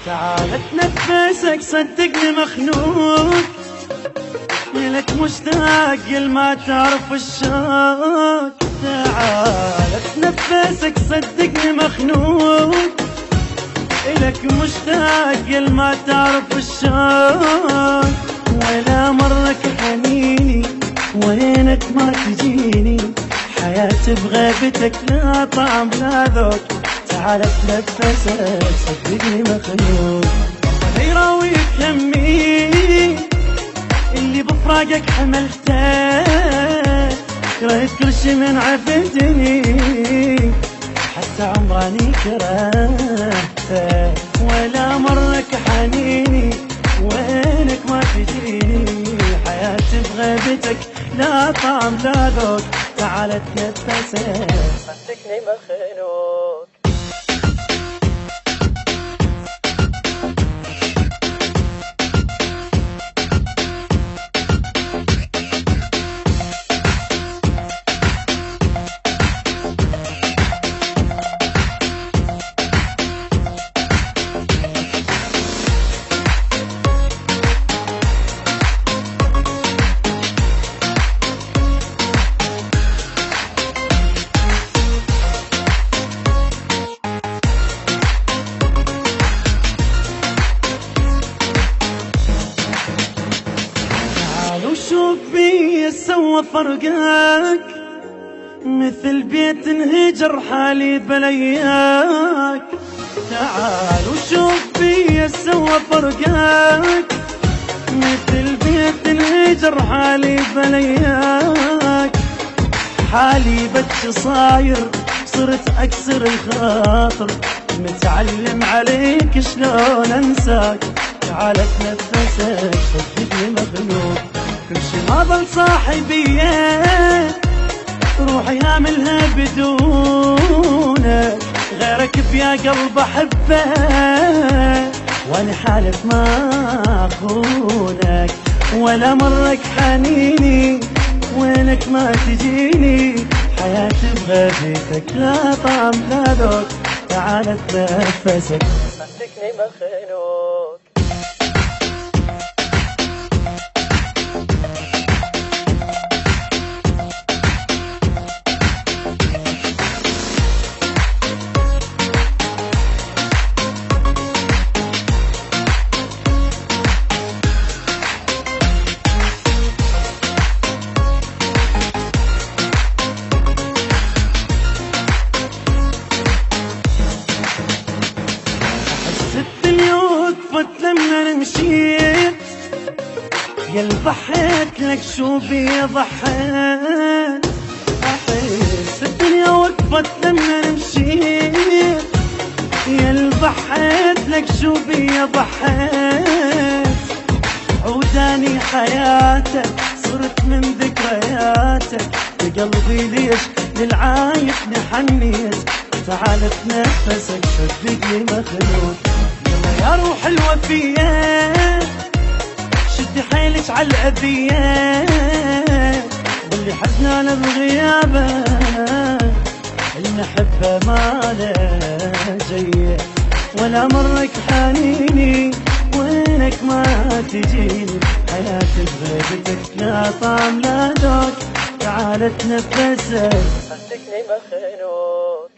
تعال اتنفسك صدقني مخنوق، لك مشتاق ما تعرف الشوق. تعال اتنفسك صدقني مخنوق، لك مشتاق ما تعرف الشوق. ولا مرك حنيني وينك ما تجيني، حياتي بغيبتك لا طعم لا ذوق. تعال اتنفسك صدقني مخنوق، ولا يراويك همي اللي بفراقك حملته. كرهت كل شي من عفتني، حتى عمراني كرهته. ولا مرك حنيني وينك ما تجيني، حياتي بغيبتك لا طعم لا ذوق. تعال اتنفسك صدقني مخنوق. شوف بي سوى فرقك، مثل بيت انهجر حالي بلياك. تعال وشوف بي سوى فرقك، مثل بيت انهجر حالي بلياك. حالي بتش صاير صرت اكسر الخاطر، متعلم عليك شلون انساك. تعال اتنفسك صدقني مخنوق، كل شي ما ظل صاحبية روحي هاملها بدونك. غيرك بيا قلب احبه وانا حالف ما اخونك. ولا مرك حنيني وينك ما تجيني، حياتي بغيبتك لا طعم لا ذوق. تعال اتنفسك صدقني مخنوق. لما مشيت يا ضحيت لك شو بي ضحيت. احس الدنيا وقفت لما مشيت، يا ضحيت لك شو بي ضحيت. عوداني حياتك صرت من ذكرياتك، بقلبي ليش للعايش نحنيت. تعال اتنفسك صدقني مخنوق، يا روح الوفية شدي حيلك عالأذية. واللي حزنانة بغيابه المحبة ما له جيه. ولا مرك حنيني وينك ما تجيني، حياتي بغيبتك لا طعم لا ذوق. تعال اتنفسك صدقني مخنوق.